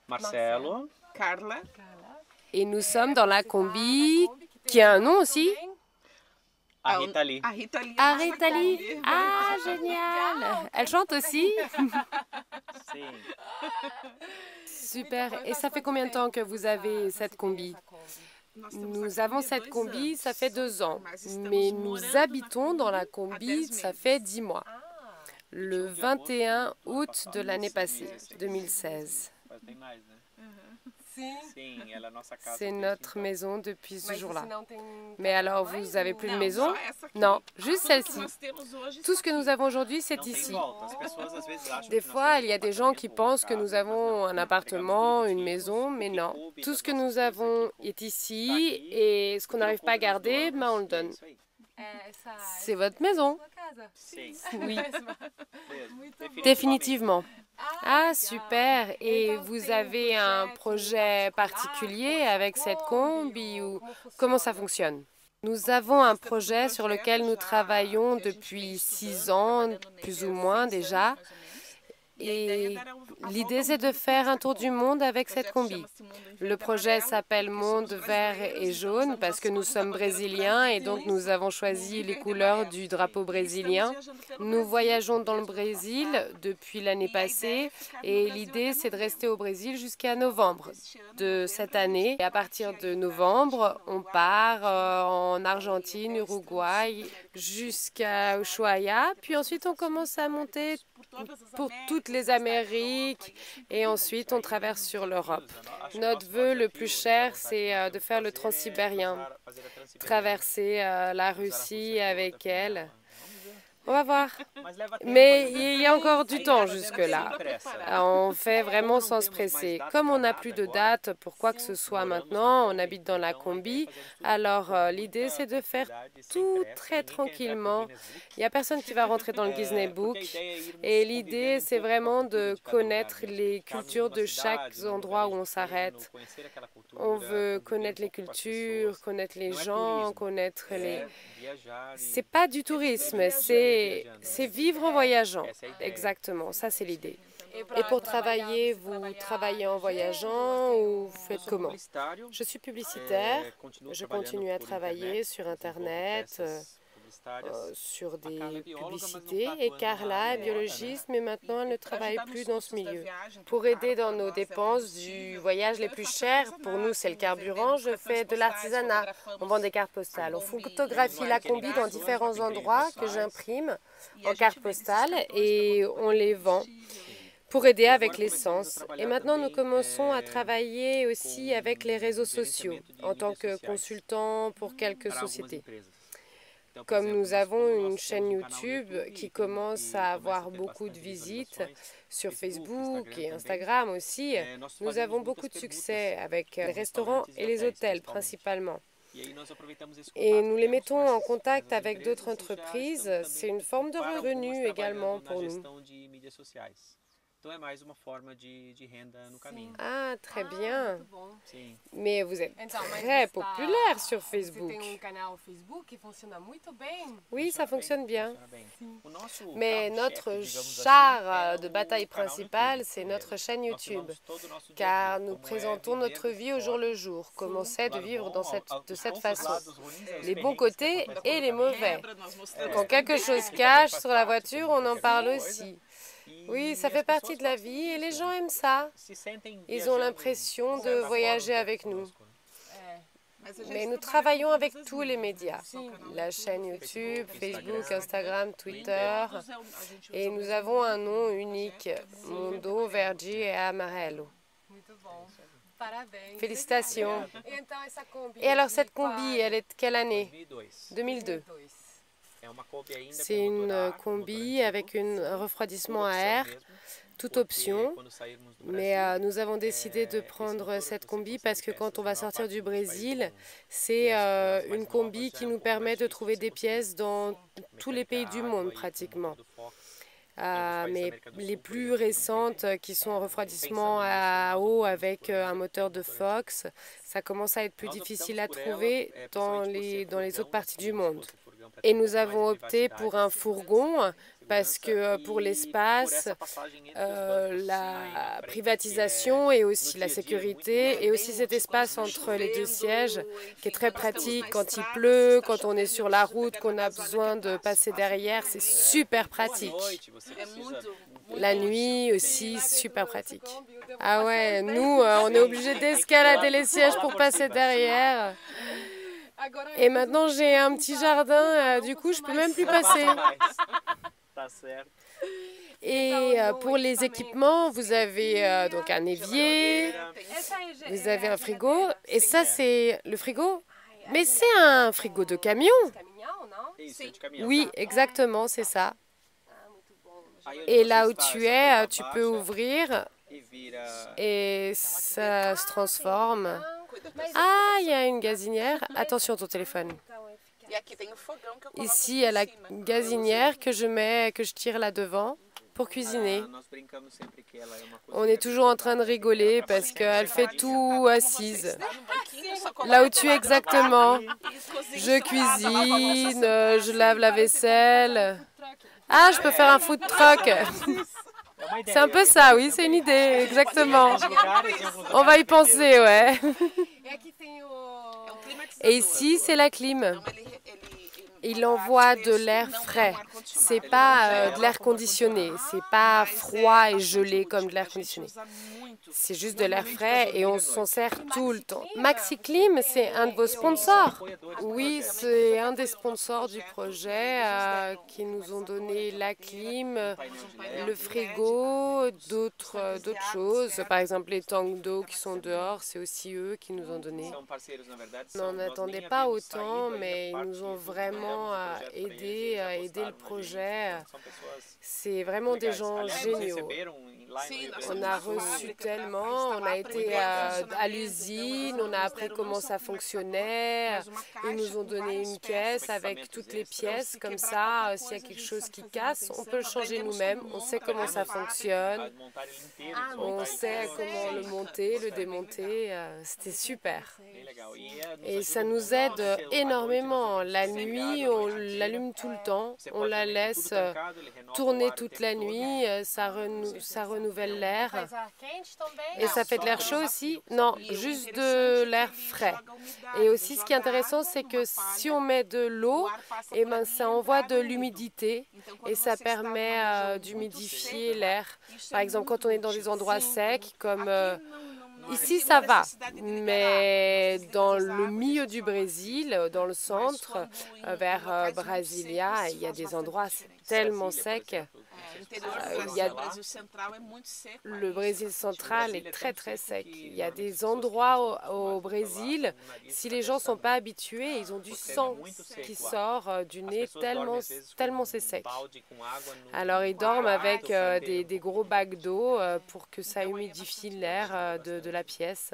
Marcelo. Carla. Et nous sommes dans la combi qui a un nom aussi. A Rita Lee. A Rita Lee. Ah, Rita Lee. Ah, génial. Elle chante aussi. Sim. Super. Et ça fait combien de temps que vous avez cette combi? Nous avons cette combi, ça fait 2 ans. Mais nous habitons dans la combi, ça fait 10 mois. Le 21 août de l'année passée, 2016. Tem mais, né? Sim. Sim, ela é nossa casa. C'est notre maison depuis ce Mas jour-là. você não tem Mais alors, casa vous mais avez ou- plus de Não, maison? só essa aqui. Non, juste Tudo que celle-ci. nós temos hoje Tout ce que nous avons aujourd'hui, Não c'est tem ici. volta. As pessoas às vezes acham Des que nós fois, temos il y a des gens qui apartamento, pensent que casa, nous mas avons não. un Nós appartement, pegamos une tudo maison, que mais non. coube Tout das ce que nossas nous coisas avons aqui est tá ici aqui, et ce qu'on o que n'arrive pas à coube nós garder, ben on le doamos, e é donne. isso aí. C'est votre maison. Sua casa. Sim, Oui, mesmo. définitivement. Ah, super. Et vous avez un projet particulier avec cette combi ou comment ça fonctionne? Nous avons un projet sur lequel nous travaillons depuis 6 ans, plus ou moins déjà. Et l'idée, c'est de faire un tour du monde avec cette combi. Le projet s'appelle Monde vert et jaune parce que nous sommes brésiliens et donc nous avons choisi les couleurs du drapeau brésilien. Nous voyageons dans le Brésil depuis l'année passée et l'idée, c'est de rester au Brésil jusqu'à novembre de cette année. Et à partir de novembre, on part en Argentine, Uruguay, jusqu'à Ushuaia. Puis ensuite, on commence à monter pour toutes les Amériques et ensuite on traverse sur l'Europe. Notre vœu le plus cher, c'est de faire le transsibérien, traverser la Russie avec elle. On va voir. Mais il y a encore du temps jusque-là. On fait vraiment sans se presser. Comme on n'a plus de date pour quoi que ce soit maintenant, on habite dans la combi, alors l'idée c'est de faire tout très tranquillement. Il n'y a personne qui va rentrer dans le Disney Book et l'idée c'est vraiment de connaître les cultures de chaque endroit où on s'arrête. On veut connaître les cultures, connaître les gens, connaître les... C'est pas du tourisme, c'est vivre en voyageant. Exactement, ça c'est l'idée. Et pour travailler, vous travaillez en voyageant ou vous faites comment? Je suis publicitaire, je continue à travailler sur Internet, sur des publicités. Et Carla est biologiste, mais maintenant elle ne travaille plus dans ce milieu. Pour aider dans nos dépenses du voyage les plus chers, pour nous c'est le carburant, je fais de l'artisanat. On vend des cartes postales. On photographie la combi dans différents endroits que j'imprime en cartes postales et on les vend pour aider avec l'essence. Et maintenant, nous commençons à travailler aussi avec les réseaux sociaux en tant que consultant pour quelques sociétés. Comme nous avons une chaîne YouTube qui commence à avoir beaucoup de visites sur Facebook et Instagram aussi, nous avons beaucoup de succès avec les restaurants et les hôtels principalement. Et nous les mettons en contact avec d'autres entreprises. C'est une forme de revenu également pour nous. Então é mais uma forma de renda no caminho. Ah, très bien. Muito bom. Sim. Mais vous êtes Então, mas très você populaire sur Você Facebook. tem canal Facebook que funciona muito bem. Oui, ça fonctionne bien. Funciona bem. O nosso Mais carro-chefe, notre digamos char assim, de é bataille o canal principale, YouTube. c'est notre chaîne Nós YouTube. filmamos todo o nosso dia a Car dia, nous como é présentons viver notre desse vie au jour forma. le jour, comment c'est de Lado vivre bom, de os cette bons façon. lados ruins, é os Les bons perrengues que côtés acontecem et no les caminho. mauvais. Nós mostramos Quand quelque chose se cache sur la voiture, on en parle aussi. Oui, ça fait partie de la vie et les gens aiment ça. Ils ont l'impression de voyager avec nous. Mais nous travaillons avec tous les médias. La chaîne YouTube, Facebook, Instagram, Twitter. Et nous avons un nom unique, Mundo Verde e Amarelo. Muito bom. Parabéns. Félicitations. E então essa Kombi. Et alors cette de combi, elle est de quelle année? 2002. 2002. 2002. É uma Kombi ainda C'est com motor une a água, combi motor avec antigo, un refroidissement por à opção air, mesmo, toute porque option. quando sairmos do Mais Brasil, nous avons décidé de esse prendre motor cette você combi consegue parce que peças quand on na va maior sortir parte du dos países Brésil, do mundo. c'est as mais une novas combi já qui é nous pouco mais permet de difícil trouver de des você pièces dans conseguir. tous les pays du Mecânica monde aí com o pratiquement. motor do Fox. Mais les plus récentes qui sont en refroidissement Pensando à nisso, nós eau optamos avec por un moteur de motor Fox, ça commence à être plus Nós difficile à optamos por ela, trouver principalmente por ser dans les autres furgão, parties du como se monde. fosse furgão Et nous avons opté pour un fourgon parce que pour l'espace, la privatisation et aussi la sécurité et aussi cet espace entre les deux sièges qui est très pratique quand il pleut, quand on est sur la route, qu'on a besoin de passer derrière, c'est super pratique. La nuit aussi, super pratique. Ah ouais, nous, on est obligé d'escalader les sièges pour passer derrière. Et maintenant, j'ai un petit jardin, du coup, je peux même plus passer. Et pour les équipements, vous avez donc un évier, vous avez un frigo. Et ça, c'est le frigo? Mais c'est un frigo de camion. Oui, exactement, c'est ça. Et là où tu es, tu peux ouvrir et ça se transforme. Ah, il y a une gazinière. Attention ton téléphone. Ici, il y a la gazinière que je tire là devant pour cuisiner. On est toujours en train de rigoler parce qu'elle fait tout assise. Là où tu es exactement. Je cuisine, je lave la vaisselle. Ah, je peux faire un food truck. C'est un peu ça, oui, c'est une idée, exactement. On va y penser, ouais. Et ici, c'est la clim. Il envoie de l'air frais. C'est pas de l'air conditionné. C'est pas froid et gelé comme de l'air conditionné. C'est juste de l'air frais et on s'en sert tout le temps. MaxiClim, c'est un de vos sponsors? Oui, c'est un des sponsors du projet qui nous ont donné la clim, le frigo, d'autres choses. Par exemple, les tanks d'eau qui sont dehors, c'est aussi eux qui nous ont donné. On n'en attendait pas autant, mais ils nous ont vraiment aidé le projet. C'est vraiment des gens géniaux. On a reçu tellement, on a été à l'usine, on a appris comment ça fonctionnait. Ils nous ont donné une caisse avec toutes les pièces, comme ça, s'il y a quelque chose qui casse, on peut le changer nous-mêmes. On sait comment ça fonctionne, on sait comment le monter, le démonter. C'était super. Et ça nous aide énormément. La nuit, on l'allume tout le temps, on la laisse tourner toute la nuit, ça renouvelle l'air. Et ça fait de l'air chaud aussi? Non, juste de l'air frais. Et aussi, ce qui est intéressant, c'est que si on met de l'eau, eh ben, ça envoie de l'humidité et ça permet d'humidifier l'air. Par exemple, quand on est dans des endroits secs, comme ici, ça va, mais dans le milieu du Brésil, dans le centre, vers Brasilia, il y a des endroits tellement secs. Le Brésil central est très très sec. Il y a des endroits au Brésil, si les gens ne sont pas habitués, ils ont du sang qui sort du nez tellement c'est sec. Alors ils dorment avec des gros bacs d'eau pour que ça humidifie l'air de la pièce.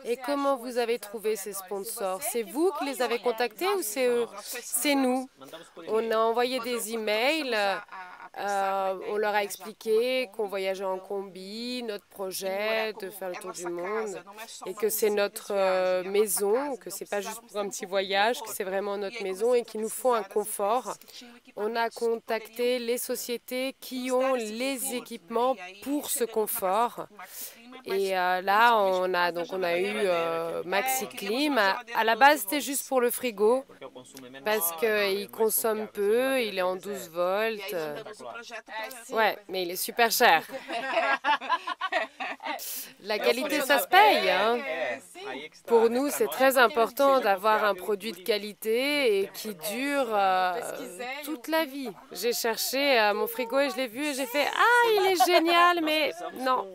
Et comment vous avez trouvé ces sponsors? C'est vous qui les avez contactés ou c'est eux? C'est nous. On a envoyé des emails, on leur a expliqué qu'on voyageait en combi, notre projet de faire le tour du monde et que c'est notre maison, que c'est pas juste pour un petit voyage, que c'est vraiment notre maison et qu'il nous faut un confort. On a contacté les sociétés qui ont les équipements pour ce confort. Et là, on a eu MaxiClim. À la base, c'était juste pour le frigo parce qu'il consomme peu, il est en 12 volts. Ouais, mais il est super cher. La qualité, ça se paye, hein. Pour nous, c'est très important d'avoir un produit de qualité et qui dure toute la vie. J'ai cherché mon frigo et je l'ai vu et j'ai fait « Ah, il est génial, mais non !»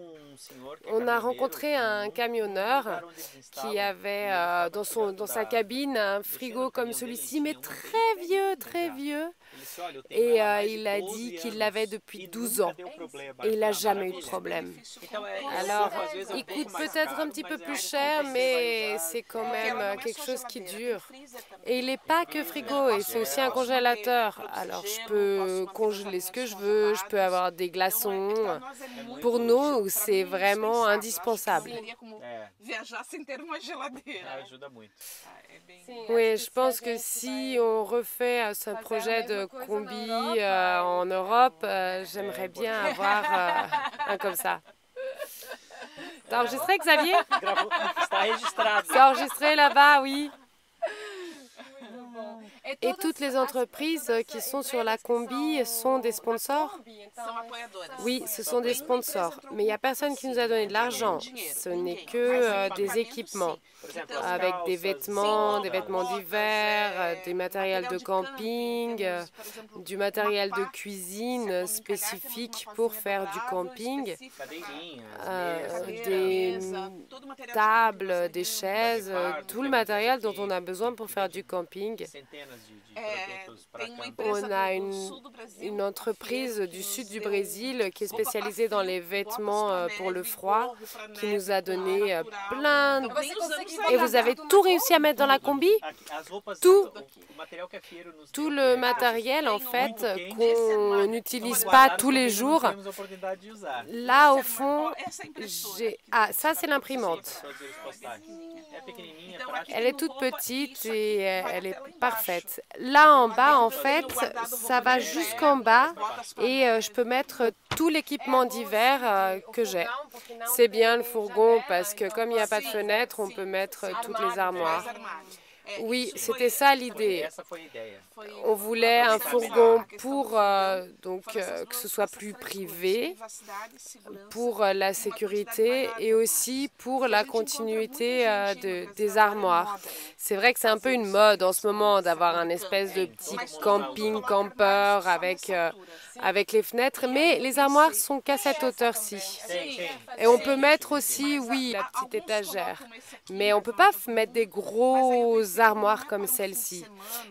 On a rencontré un camionneur qui avait dans sa cabine un frigo comme celui-ci, mais très vieux, Et il a dit qu'il l'avait depuis 12 ans. Et il n'a jamais eu de problème. Alors, il coûte peut-être un petit peu plus cher, mais c'est quand même quelque chose qui dure. Et il n'est pas que frigo, et c'est aussi un congélateur. Alors, je peux congeler ce que je veux, je peux avoir des glaçons. Pour nous, c'est vraiment indispensable. Oui, je pense que si on refait ce projet de combi en Europe, j'aimerais bien avoir un comme ça. T'as enregistré, Xavier? C'est enregistré là-bas, oui. Et toutes les entreprises qui sont sur la combi sont des sponsors? Oui, ce sont des sponsors. Mais il n'y a personne qui nous a donné de l'argent. Ce n'est que des équipements, avec des vêtements d'hiver, des matériels de camping, du matériel de cuisine spécifique pour faire du camping, des tables, des chaises, tout le matériel dont on a besoin pour faire du camping. On a une entreprise du sud du Brésil qui est spécialisée dans les vêtements pour le froid, qui nous a donné plein de... Et vous avez tout réussi à mettre dans la combi? Tout le matériel, en fait, qu'on n'utilise pas tous les jours. Là, au fond, j'ai... Ah, ça, c'est l'imprimante. Elle est toute petite et elle est parfaite. Là, en bas, en fait, ça va jusqu'en bas et je peux mettre tout l'équipement d'hiver que j'ai. C'est bien le fourgon parce que comme il n'y a pas de fenêtre, on peut mettre toutes les armoires. Oui, c'était ça l'idée. On voulait un fourgon pour que ce soit plus privé, pour la sécurité et aussi pour la continuité des armoires. C'est vrai que c'est un peu une mode en ce moment d'avoir un espèce de petit camping-camper avec les fenêtres, mais les armoires sont qu'à cette hauteur-ci. Et on peut mettre aussi, oui, la petite étagère, mais on ne peut pas mettre des grosses armoires comme celle-ci.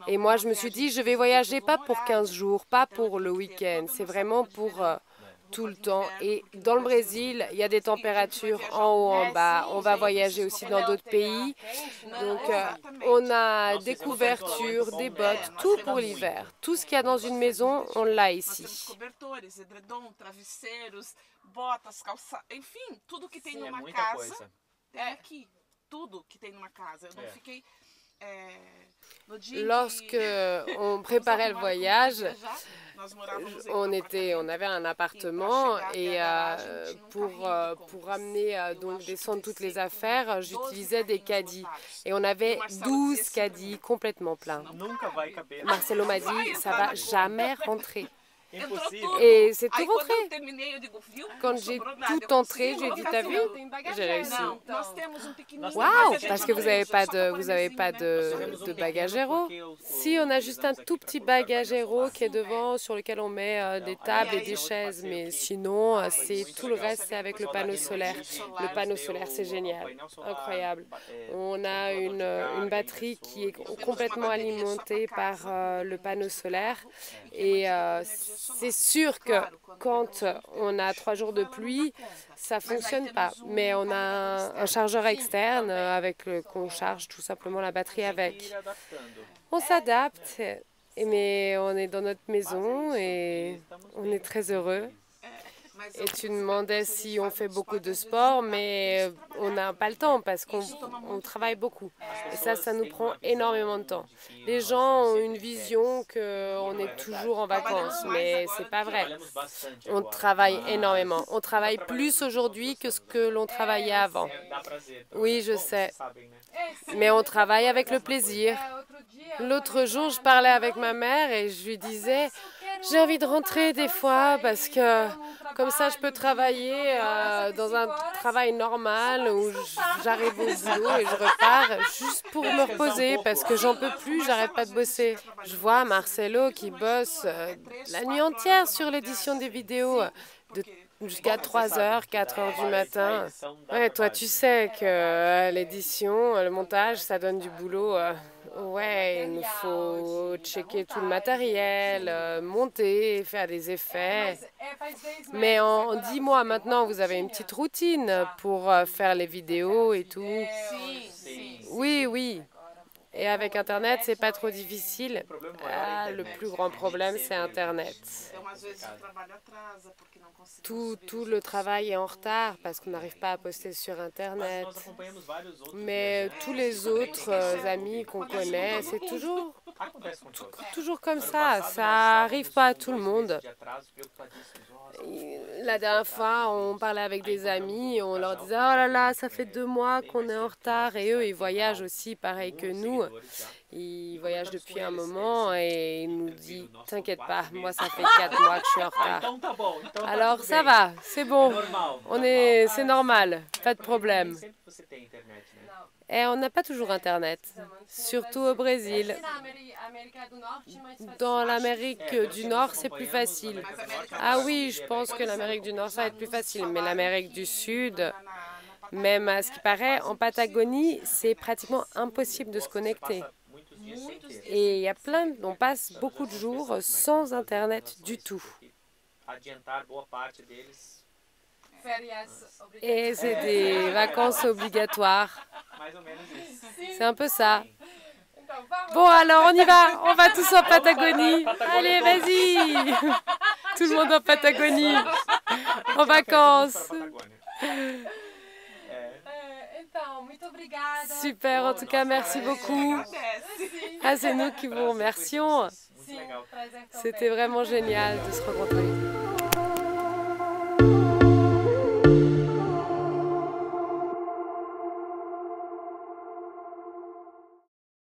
Et moi, je me suis dit, je vais voyager pas pour 15 jours, pas pour le week-end, c'est vraiment pour tout le temps. Et dans le Brésil, il y a des températures en haut, en bas. On va voyager aussi dans d'autres pays. Donc, on a des couvertures, des bottes, tout pour l'hiver. Tout ce qu'il y a dans une maison, on l'a ici. Lorsque on préparait le voyage, on avait un appartement et pour amener descendre toutes les affaires, j'utilisais des caddies et on avait 12 caddies complètement pleins. Marcelo m'a dit, ça va jamais rentrer. Et c'est tout rentré. Quand j'ai tout entré, j'ai dit, t'as vu? J'ai réussi. Waouh! Parce que vous n'avez pas de bagagero. Si, on a juste un tout petit bagagero qui est devant, sur lequel on met des tables et des chaises. Mais sinon, tout le reste, c'est avec le panneau solaire. Le panneau solaire, c'est génial. Incroyable. On a une batterie qui est complètement alimentée par le panneau solaire. Et c'est sûr que quand on a 3 jours de pluie, ça ne fonctionne pas. Mais on a un chargeur externe qu'on charge tout simplement la batterie avec. On s'adapte, mais on est dans notre maison et on est très heureux. Et tu demandais si on fait beaucoup de sport, mais on n'a pas le temps parce qu'on travaille beaucoup. Et ça nous prend énormément de temps. Les gens ont une vision qu'on est toujours en vacances, mais ce n'est pas vrai. On travaille énormément. On travaille plus aujourd'hui que ce que l'on travaillait avant. Oui, je sais. Mais on travaille avec le plaisir. L'autre jour, je parlais avec ma mère et je lui disais... J'ai envie de rentrer des fois parce que comme ça je peux travailler dans un travail normal où j'arrive au boulot et je repars juste pour me reposer parce que j'en peux plus, j'arrête pas de bosser. Je vois Marcelo qui bosse la nuit entière sur l'édition des vidéos, de jusqu'à 3 heures, 4 heures du matin. Ouais, toi, tu sais que l'édition, le montage, ça donne du boulot. Ouais, il nous faut checker tout le matériel, monter, faire des effets. Mais en 10 mois maintenant, vous avez une petite routine pour faire les vidéos et tout. Oui, oui. Et avec Internet, c'est pas trop difficile. Ah, le plus grand problème, c'est Internet. Tout le travail est en retard parce qu'on n'arrive pas à poster sur Internet. Mais tous les autres amis qu'on connaît, c'est toujours comme ça. Ça arrive pas à tout le monde. La dernière fois, on parlait avec des amis, on leur disait « Oh là là, ça fait 2 mois qu'on est en retard » et eux, ils voyagent aussi pareil que nous. Ils voyagent depuis un moment et ils nous disent « T'inquiète pas, moi ça fait 4 mois que je suis en retard. » Alors ça va, c'est bon, c'est normal, pas de problème. Et on n'a pas toujours Internet, surtout au Brésil. Dans l'Amérique du Nord, c'est plus facile. Ah oui, je pense que l'Amérique du Nord, ça va être plus facile. Mais l'Amérique du Sud, même à ce qui paraît, en Patagonie, c'est pratiquement impossible de se connecter. Et il y a on passe beaucoup de jours sans Internet du tout. Et c'est des vacances obligatoires. C'est un peu ça. Bon, alors on y va. On va tous en Patagonie. Allez, vas-y. Tout le monde en Patagonie. En vacances. Super, en tout cas, merci beaucoup. Ah, c'est nous qui vous remercions. C'était vraiment génial de se rencontrer.